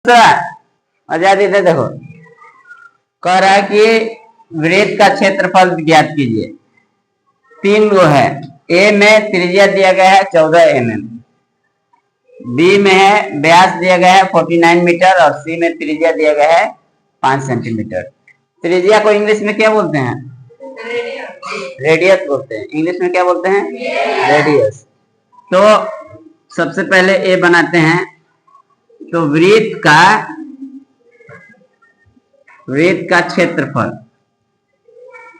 आजादी दे। देखो कह रहा है कि वृत्त का क्षेत्रफल ज्ञात कीजिए। 3 गो है। ए में त्रिज्या दिया गया है 14 mm, बी में है व्यास दिया गया है 49 मीटर और सी में त्रिज्या दिया गया है 5 सेंटीमीटर। त्रिज्या को इंग्लिश में क्या बोलते हैं? रेडियस बोलते हैं। इंग्लिश में क्या बोलते हैं? रेडियस। तो सबसे पहले ए बनाते हैं। तो वृत्त का क्षेत्रफल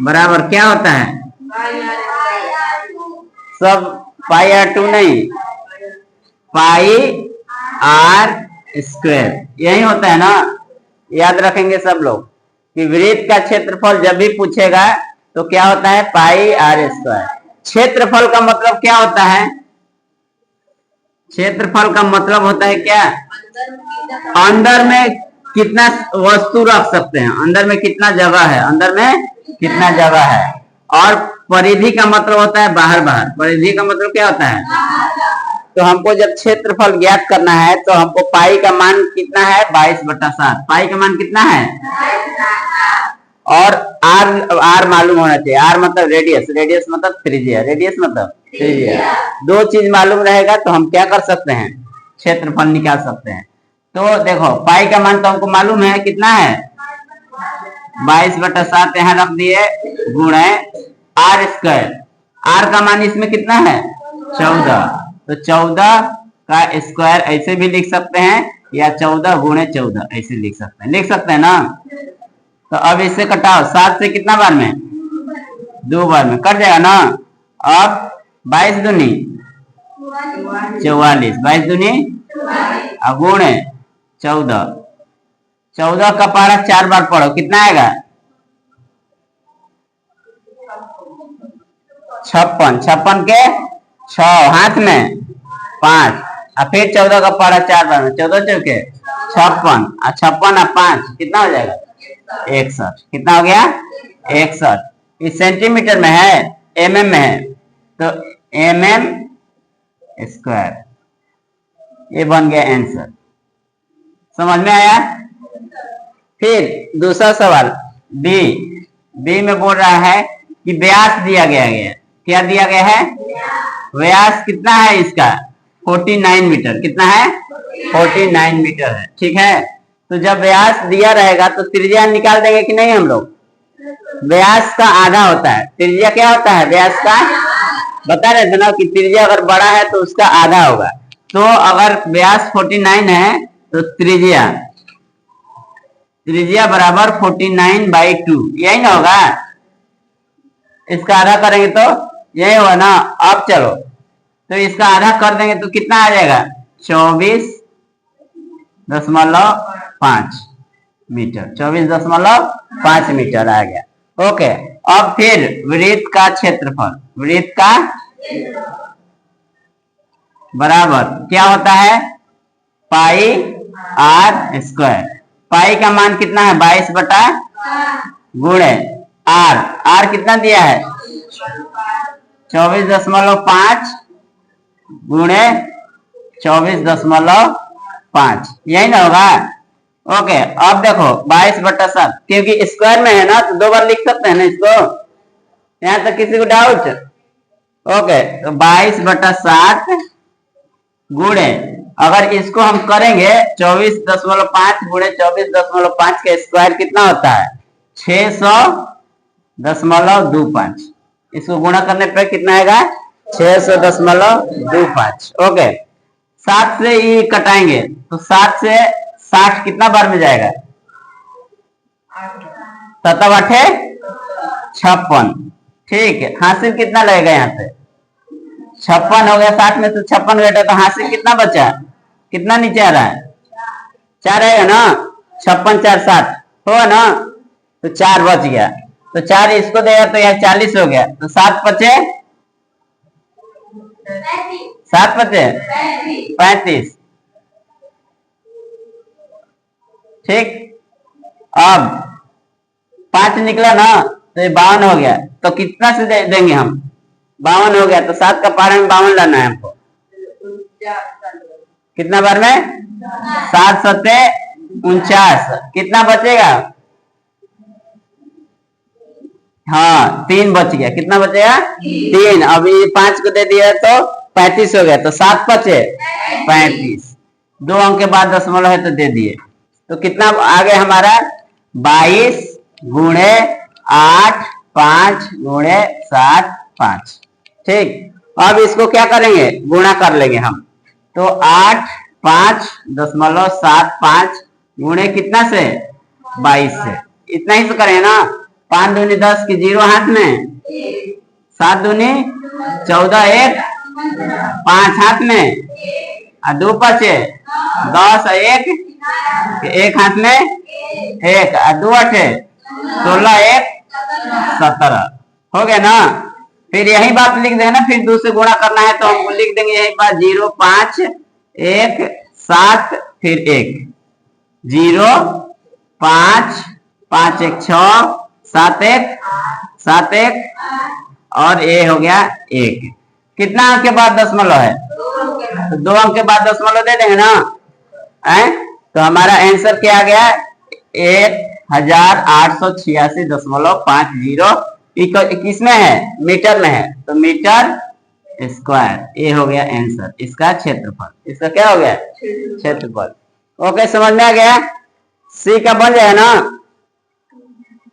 बराबर क्या होता है? सब पाई r2 नहीं, पाई r स्क्वायर यही होता है ना। याद रखेंगे सब लोग कि वृत्त का क्षेत्रफल जब भी पूछेगा तो क्या होता है? पाई r स्क्वायर। क्षेत्रफल का मतलब क्या होता है? क्षेत्रफल का मतलब होता है क्या? अंदर में कितना वस्तु रख सकते हैं, अंदर में कितना जगह है, अंदर में कितना जगह है। और परिधि का मतलब होता है बाहर बाहर। परिधि का मतलब क्या होता है? तो हमको जब क्षेत्रफल ज्ञात करना है तो हमको पाई का मान कितना है? 22/7। पाई का मान कितना है? और आर मालूम होना चाहिए। आर मतलब रेडियस, रेडियस मतलब त्रिज्या, रेडियस मतलब त्रिज्या। 2 चीज मालूम रहेगा तो हम क्या कर सकते हैं? क्षेत्रफल निकाल सकते हैं। तो देखो पाई का मान तो हमको मालूम है कितना है? 22/7 यहाँ रख दिए गुणे आर स्क्वायर। आर का मान इसमें कितना है? 14। तो 14 का स्क्वायर ऐसे भी लिख सकते हैं या 14 गुणे 14 ऐसे लिख सकते हैं। लिख सकते हैं ना। तो अब इससे कटाओ। 7 से कितना बार में? 2 बार में कट जाएगा ना। अब 22 दूनी 44, 22 दूनी गुणे 14। 14 का पारा 4 बार पढ़ो, कितना आएगा? 56। 56 के 6 हाथ में 5 और फिर 14 का पारा 4 बार में। 14 चौके 56 और 56 और 5 कितना हो जाएगा? 61। कितना हो गया? 61। इस सेंटीमीटर में है, एमएम में है, तो mm स्क्वायर। ये बन गया आंसर। समझ में आया? फिर दूसरा सवाल बी में बोल रहा है कि व्यास दिया गया है। क्या दिया गया है? व्यास कितना है इसका? 49 मीटर। कितना है? 49 मीटर है। ठीक है। तो जब व्यास दिया रहेगा तो त्रिज्या निकाल देंगे कि नहीं हम लोग? व्यास का आधा होता है। त्रिज्या क्या होता है? व्यास का बता रहे थे ना कि त्रिज्या अगर बड़ा है तो उसका आधा होगा। तो अगर व्यास 49 है तो त्रिज्या बराबर 49/2 यही ना होगा। इसका आधा करेंगे तो यही होगा ना। अब चलो तो इसका आधा कर देंगे तो कितना आ जाएगा? 24.5 मीटर। 24.5 मीटर आ गया। ओके। अब फिर वृत्त का क्षेत्रफल, वृत्त का बराबर क्या होता है? पाई r स्क्वायर। पाई का मान कितना है? 22 गुणे आर कितना दिया है? 24.5 गुणे 24.5 यही ना होगा। ओके। अब देखो 22/7 क्योंकि स्क्वायर में है ना तो 2 बार लिख सकते हैं ना इसको। यहां तक किसी को डाउट? ओके। तो 22/7 गुणे अगर इसको हम करेंगे 24.5 गुणे 24.5 का स्क्वायर कितना होता है? 600.25। इसको गुणा करने पर कितना आएगा? 600.25। ओके। 7 से ये कटाएंगे तो 7 से 60 कितना बार में जाएगा? 7 8 56। ठीक है। हासिल कितना लगेगा यहाँ पे? 56 हो गया। 60 में से 56 घटा तो हासिल कितना बचा? कितना नीचे आ रहा है? 4 आएगा ना। 56 4 60 होगा ना। तो 4 बच गया। तो 4 इसको देगा तो यह 40 हो गया। तो 7 बचे 35। ठीक। अब 5 निकला ना तो ये 52 हो गया। तो कितना से देंगे हम? 52 हो गया। तो 7 का पारा में 52 लाना है हमको। कितना बार में? 7 7 49। कितना बचेगा? हाँ 3 बच गया। कितना बचेगा? 3। अभी 5 को दे दिया तो 35 हो गया, तो 7 बचे 35। 2 अंक के बाद दशमलव है तो दे दिए। तो कितना आ गया हमारा? 22 गुणे 8 5 गुणे 7 5। ठीक, अब इसको क्या करेंगे? गुणा कर लेंगे हम। तो 8 5.75 गुणे कितना से? 22 से। इतना ही तो करें ना। 5 दूनी 10 की 0 हाथ में, 7 दूनी 14, 1 5 हाथ में, 2 बचे 10, 1 हाथ में, 1 2 8 16, 1 17 हो गया ना। फिर यही बात लिख देंगे ना, फिर 2 से गुणा करना है तो हम लिख देंगे यही बात। 0 5 1 7 फिर 1 0 5 5 1 6 7 1 7 1 और ये हो गया 1। कितना अंक के बाद दशमलव है? तो 2 अंक के बाद दशमलव दे देंगे ना। तो हमारा आंसर क्या आ गया? 1886.50। किसमें है? मीटर में है, तो मीटर स्क्वायर। ये हो गया आंसर। इसका क्षेत्रफल, इसका क्या हो गया? क्षेत्रफल। ओके, समझ में आ गया? सी का बन जाएगा ना।